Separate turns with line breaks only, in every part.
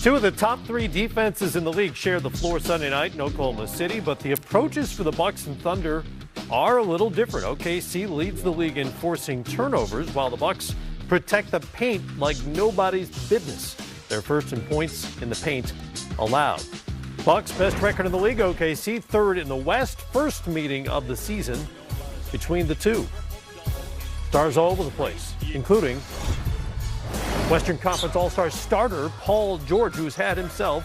Two of the top three defenses in the league share the floor Sunday night in Oklahoma City, but the approaches for the Bucks and Thunder are a little different. OKC leads the league in forcing turnovers, while the Bucks protect the paint like nobody's business. They're first in points in the paint allowed. Bucks best record in the league, OKC third in the West. First meeting of the season between the two. Stars all over the place, including Western Conference All-Star starter Paul George, who's had himself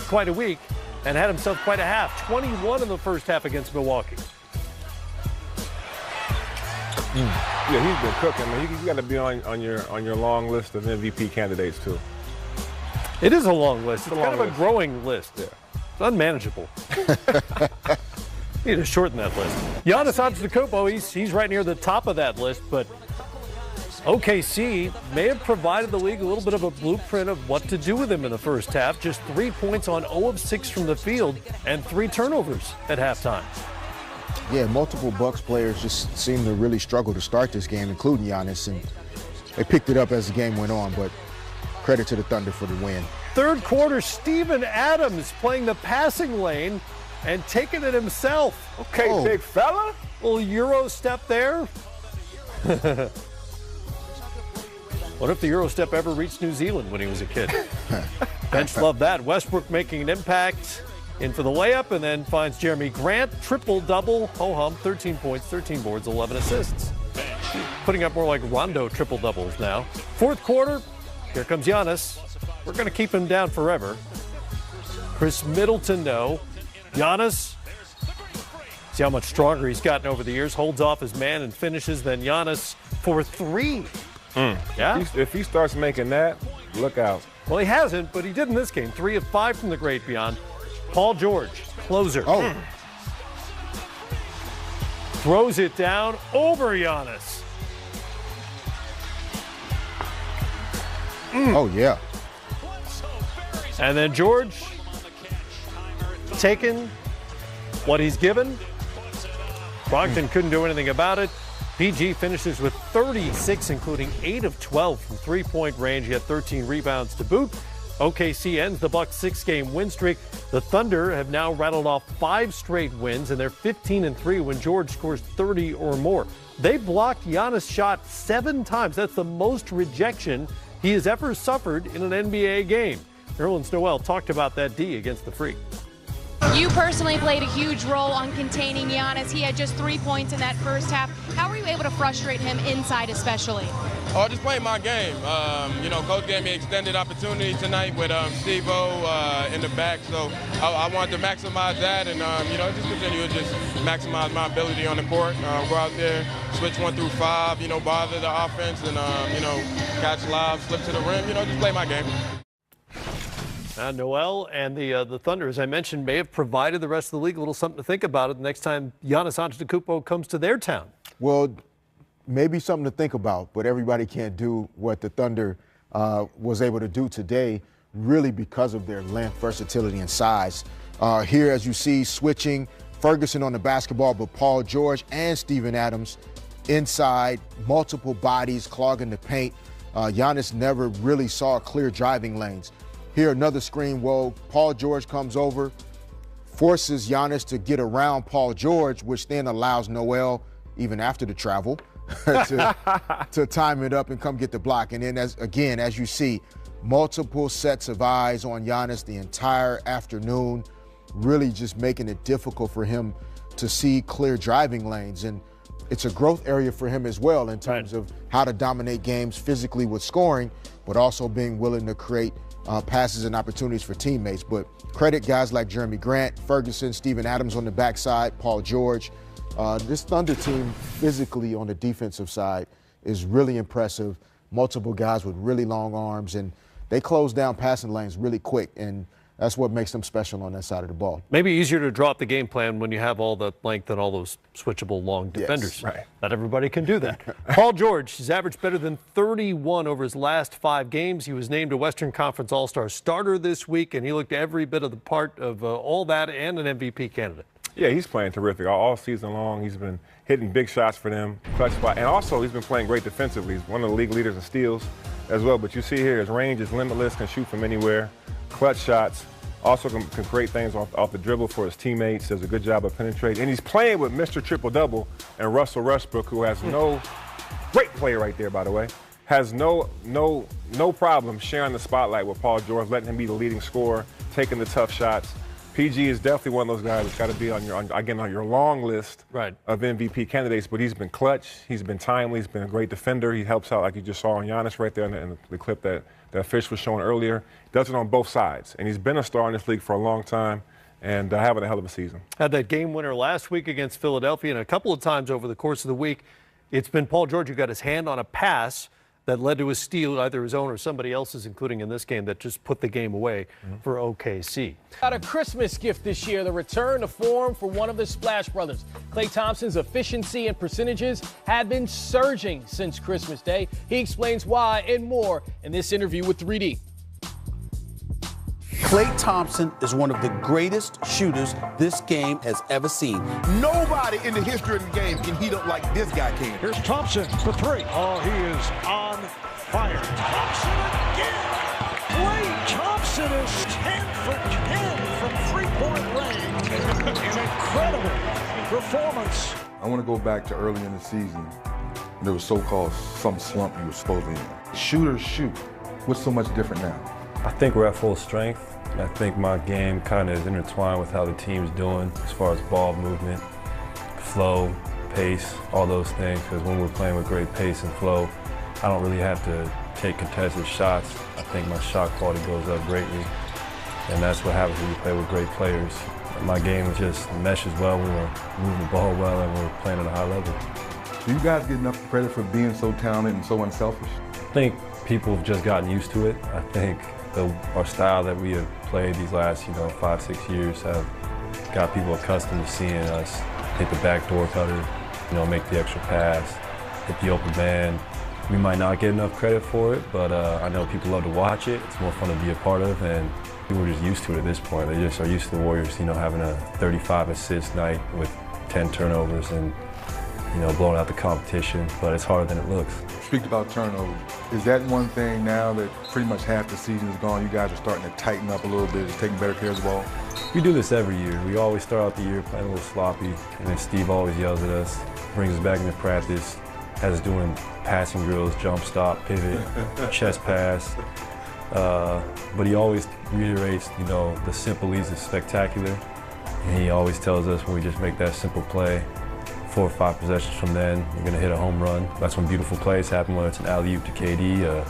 quite a week and had himself quite a half. 21 in the first half against Milwaukee.
Yeah, he's been cooking. I mean, you got to be on your long list of MVP candidates too.
It is a long list. It's kind of
list.
a growing list.
Yeah.
It's unmanageable. Need to shorten that list. Giannis Antetokounmpo, he's right near the top of that list, but OKC may have provided the league a little bit of a blueprint of what to do with him in the first half. Just 3 points on 0 of 6 from the field and 3 turnovers at halftime.
Yeah, multiple Bucks players just seemed to really struggle to start this game, including Giannis, and they picked it up as the game went on, but credit to the Thunder for the win.
Third quarter, Steven Adams playing the passing lane and taking it himself.
Okay, big fella.
Little Euro step there. What if the Euro step ever reached New Zealand when he was a kid? Bench loved that. Westbrook making an impact. In for the layup, and then finds Jeremy Grant. Triple-double, ho-hum, 13 points, 13 boards, 11 assists. Putting up more like Rondo triple-doubles now. Fourth quarter, here comes Giannis. We're going to keep him down forever. Chris Middleton, no. Giannis, see how much stronger he's gotten over the years. Holds off his man and finishes. Then Giannis for 3. Yeah?
If he starts making that, look out.
Well, he hasn't, but he did in this game. 3 of 5 from the great beyond. Paul George, closer. Throws it down over Giannis.
Oh, yeah.
And then George taking what he's given. Brogdon couldn't do anything about it. PG finishes with 36, including 8 of 12 from three-point range. He had 13 rebounds to boot. OKC ends the Bucks' 6-game win streak. The Thunder have now rattled off 5 straight wins, and they're 15-3 when George scores 30 or more. They blocked Giannis' shot 7 times. That's the most rejection he has ever suffered in an NBA game. Nerlens Noel talked about that D against the Freak.
You personally played a huge role on containing Giannis. He had just 3 points in that first half. How were you able to frustrate him inside especially?
Oh, just playing my game. Coach gave me extended opportunity tonight with Steve-O in the back, so I wanted to maximize that and, just continue to just maximize my ability on the court. Go out there, switch 1 through 5, bother the offense and, catch lobs, slip to the rim, just play my game.
Noel and the Thunder, as I mentioned, may have provided the rest of the league a little something to think about it the next time Giannis Antetokounmpo comes to their town.
Well, maybe something to think about, but everybody can't do what the Thunder was able to do today, really because of their length, versatility, and size. Here, as you see, switching, Ferguson on the basketball, but Paul George and Steven Adams inside, multiple bodies clogging the paint. Giannis never really saw clear driving lanes. Here, another screen. Well, Paul George comes over, forces Giannis to get around Paul George, which then allows Noel, even after the travel, to time it up and come get the block. And then, as you see, multiple sets of eyes on Giannis the entire afternoon, really just making it difficult for him to see clear driving lanes. And it's a growth area for him as well in terms of how to dominate games physically with scoring, but also being willing to create passes and opportunities for teammates. But credit guys like Jeremy Grant, Ferguson, Steven Adams on the backside, Paul George. This Thunder team physically on the defensive side is really impressive. Multiple guys with really long arms, and they close down passing lanes really quick, and that's what makes them special on that side of the ball.
Maybe easier to draw up the game plan when you have all the length and all those switchable long defenders.
Yes, right.
Not everybody can do that. Paul George has averaged better than 31 over his last 5 games. He was named a Western Conference All-Star starter this week, and he looked every bit of the part of all that and an MVP candidate.
Yeah, he's playing terrific all season long. He's been hitting big shots for them, clutch spot, and also he's been playing great defensively. He's one of the league leaders in steals as well. But you see here, his range is limitless, can shoot from anywhere. clutch shots. Also can create things off the dribble for his teammates. Does a good job of penetrating. And he's playing with Mr. Triple-Double and Russell Westbrook, who has great player right there, by the way, has no problem sharing the spotlight with Paul George, letting him be the leading scorer, taking the tough shots. PG is definitely one of those guys that's got to be on your long list of MVP candidates, but he's been clutch, he's been timely, he's been a great defender. He helps out, like you just saw on Giannis right there in the clip that Fish was showing earlier. Does it on both sides, and he's been a star in this league for a long time and having a hell of a season.
Had that game winner last week against Philadelphia, and a couple of times over the course of the week, it's been Paul George who got his hand on a pass that led to a steal, either his own or somebody else's, including in this game, that just put the game away for OKC.
Got a Christmas gift this year, the return to form for one of the Splash Brothers. Klay Thompson's efficiency and percentages have been surging since Christmas Day. He explains why and more in this interview with 3D.
Klay Thompson is one of the greatest shooters this game has ever seen.
Nobody in the history of the game can heat up like this guy can.
Here's Thompson for three. Oh, he is on fire. Thompson again. Klay Thompson is 10 for 10 from three-point range. An incredible performance.
I want to go back to early in the season. There was so-called some slump you were supposed to be in. Shooters shoot. What's so much different now?
I think we're at full strength. I think my game kind of is intertwined with how the team's doing as far as ball movement, flow, pace, all those things. Because when we're playing with great pace and flow, I don't really have to take contested shots. I think my shot quality goes up greatly. And that's what happens when you play with great players. My game just meshes well when we're moving the ball well and we're playing at a high level.
Do you guys get enough credit for being so talented and so unselfish?
I think people have just gotten used to it. I think our style that we have played these last, 5-6 years have got people accustomed to seeing us hit the backdoor cutter, make the extra pass, hit the open man. We might not get enough credit for it, but I know people love to watch it. It's more fun to be a part of, and people are just used to it at this point. They just are used to the Warriors, having a 35 assist night with 10 turnovers and, blowing out the competition, but it's harder than it looks.
Speak about turnovers. Is that one thing now that pretty much half the season is gone, you guys are starting to tighten up a little bit, just taking better care of the ball?
We do this every year. We always start out the year playing a little sloppy, and then Steve always yells at us, brings us back into practice, has us doing passing drills, jump stop, pivot, chest pass. But he always reiterates, the simple leads is spectacular. And he always tells us when we just make that simple play, 4 or 5 possessions from then, you're going to hit a home run. That's when beautiful plays happen, whether it's an alley-oop to KD,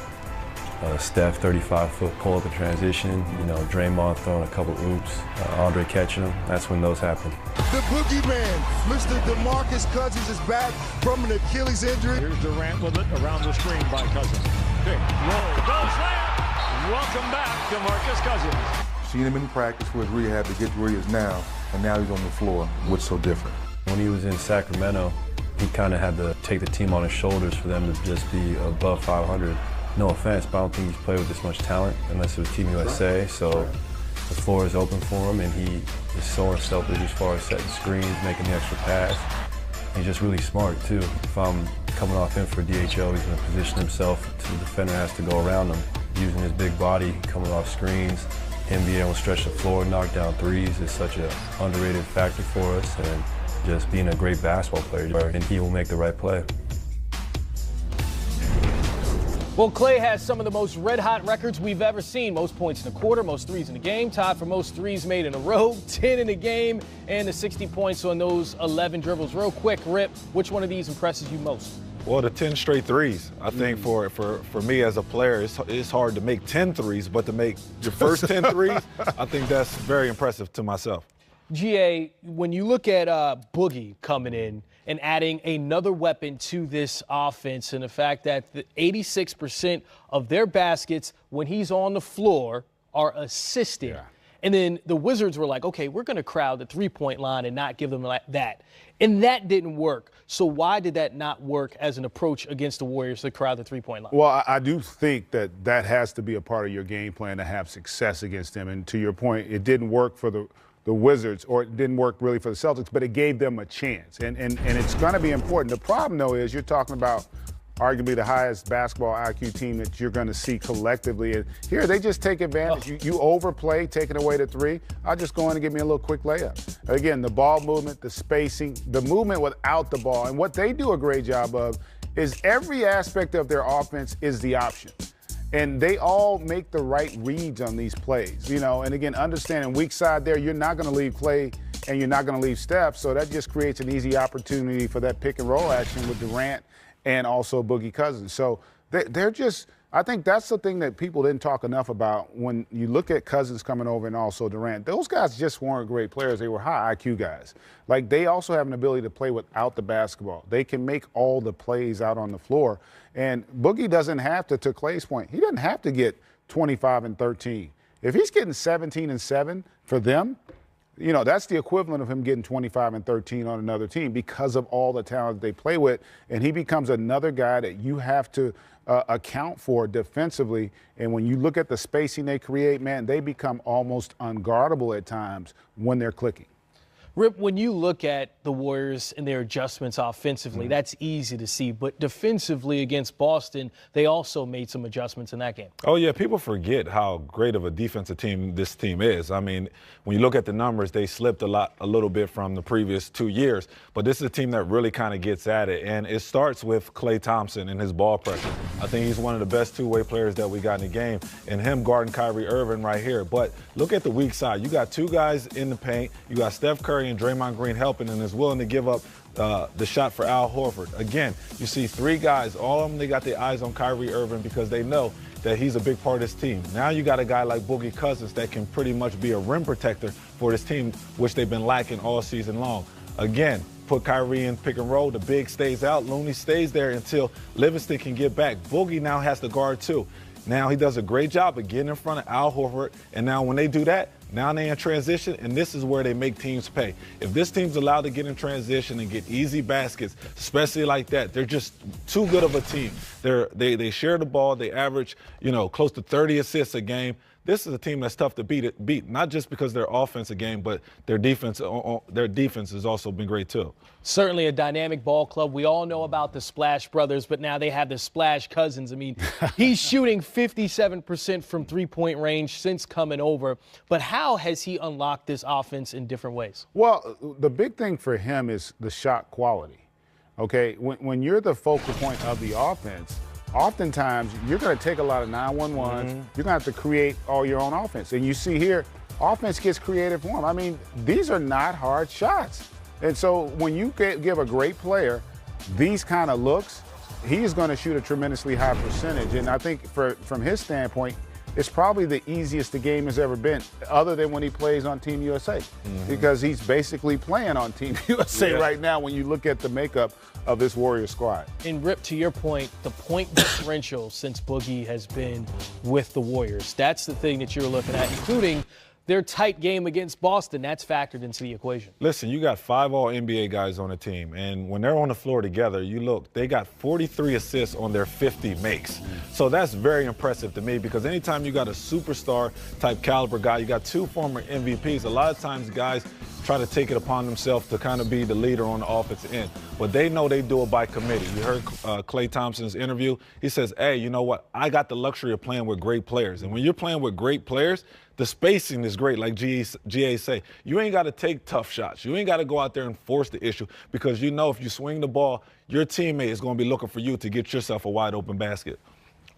Steph 35-foot pull-up in transition, Draymond throwing a couple oops, Andre catching them. That's when those happen.
The boogeyman, Mr. DeMarcus Cousins, is back from an Achilles injury.
Here's Durant with it around the screen by Cousins. Big roll, goes slam. Welcome back, DeMarcus Cousins.
Seen him in practice with rehab to get where he is now, and now he's on the floor. What's so different?
When he was in Sacramento, he kind of had to take the team on his shoulders for them to just be above 500. No offense, but I don't think he's played with this much talent unless it was Team USA. So the floor is open for him, and he is so unselfish as far as setting screens, making the extra pass. He's just really smart, too. If I'm coming off him for DHO, he's going to position himself so the defender has to go around him. Using his big body, coming off screens, him being able to stretch the floor, knock down threes is such an underrated factor for us. And just being a great basketball player, and he will make the right play.
Well, Klay has some of the most red-hot records we've ever seen. Most points in a quarter, most threes in a game, tied for most threes made in a row, 10 in a game, and the 60 points on those 11 dribbles. Real quick, Rip, which one of these impresses you most?
Well, the 10 straight threes. I think for me as a player, it's hard to make 10 threes, but to make your first 10 threes, I think that's very impressive to myself.
GA, when you look at Boogie coming in and adding another weapon to this offense, and the fact that 86% of their baskets when he's on the floor are assisted. Yeah. And then the Wizards were like, okay, we're going to crowd the three-point line and not give them that. And that didn't work. So why did that not work as an approach against the Warriors to crowd the three-point line?
Well, I do think that has to be a part of your game plan to have success against them. And to your point, it didn't work for the Wizards, or it didn't work really for the Celtics, but it gave them a chance. And it's going to be important. The problem, though, is you're talking about arguably the highest basketball IQ team that you're going to see collectively. And here, they just take advantage. You overplay, taking away the three. I'll just go in and give me a little quick layup. Again, the ball movement, the spacing, the movement without the ball. And what they do a great job of is every aspect of their offense is the option. And they all make the right reads on these plays, you know. And again, understanding weak side there, you're not going to leave Klay and you're not going to leave Steph. So that just creates an easy opportunity for that pick and roll action with Durant and also Boogie Cousins. So they're just, I think that's the thing that people didn't talk enough about when you look at Cousins coming over and also Durant. Those guys just weren't great players. They were high IQ guys. Like, they also have an ability to play without the basketball. They can make all the plays out on the floor. And Boogie doesn't have to Klay's point, he doesn't have to get 25 and 13. If he's getting 17 and 7 for them, you know, that's the equivalent of him getting 25 and 13 on another team because of all the talent they play with. And he becomes another guy that you have to account for defensively. And when you look at the spacing they create, man, they become almost unguardable at times when they're clicking.
Rip, when you look at the Warriors and their adjustments offensively, that's easy to see. But defensively against Boston, they also made some adjustments in that game.
Oh, yeah, people forget how great of a defensive team this team is. I mean, when you look at the numbers, they slipped a little bit from the previous 2 years. But this is a team that really kind of gets at it. And it starts with Klay Thompson and his ball pressure. I think he's one of the best two-way players that we got in the game. And him guarding Kyrie Irving right here. But look at the weak side. You got two guys in the paint. You got Steph Curry and Draymond Green helping, and is willing to give up the shot for Al Horford. Again, you see three guys, all of them, they got their eyes on Kyrie Irving because they know that he's a big part of this team. Now you got a guy like Boogie Cousins that can pretty much be a rim protector for this team, which they've been lacking all season long. Again, put Kyrie in pick and roll, the big stays out, Looney stays there until Livingston can get back. Boogie now has to guard too. Now he does a great job of getting in front of Al Horford, and now when they do that, now they're in transition, and this is where they make teams pay. If this team's allowed to get in transition and get easy baskets, especially like that, they're just too good of a team. They share the ball. They average, close to 30 assists a game. This is a team that's tough to beat, not just because their offensive game, but their defense has also been great too.
Certainly a dynamic ball club. We all know about the Splash Brothers, but now they have the Splash Cousins. I mean, he's shooting 57% from three-point range since coming over. But how has he unlocked this offense in different ways?
Well, the big thing for him is the shot quality. Okay, when you're the focal point of the offense, oftentimes you're going to take a lot of 9-1-1s. You're going to have to create all your own offense. And you see here, offense gets creative for him. I mean, these are not hard shots. And so when you give a great player these kind of looks, he's going to shoot a tremendously high percentage. And I think from his standpoint, it's probably the easiest the game has ever been, other than when he plays on Team USA, because he's basically playing on Team USA right now when you look at the makeup of this Warriors squad.
And Rip, to your point, the point differential since Boogie has been with the Warriors, that's the thing that you're looking at, including their tight game against Boston. That's factored into the equation.
Listen, you got 5 All-NBA guys on the team, and when they're on the floor together, you look, they got 43 assists on their 50 makes. So that's very impressive to me, because anytime you got a superstar type caliber guy, you got 2 former MVPs, a lot of times guys try to take it upon themselves to kind of be the leader on the offensive end. But they know they do it by committee. You heard Klay Thompson's interview. He says, hey, you know what? I got the luxury of playing with great players. And when you're playing with great players, the spacing is great, like GA say. You ain't got to take tough shots. You ain't got to go out there and force the issue, because you know if you swing the ball, your teammate is going to be looking for you to get yourself a wide open basket.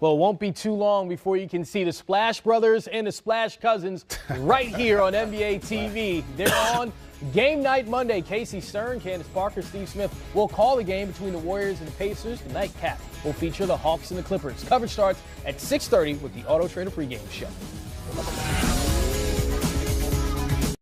Well, it won't be too long before you can see the Splash Brothers and the Splash Cousins right here on NBA TV. They're on Game Night Monday. Casey Stern, Candace Parker, Steve Smith will call the game between the Warriors and the Pacers. The nightcap will feature the Hawks and the Clippers. Coverage starts at 6:30 with the Auto Trader pregame show.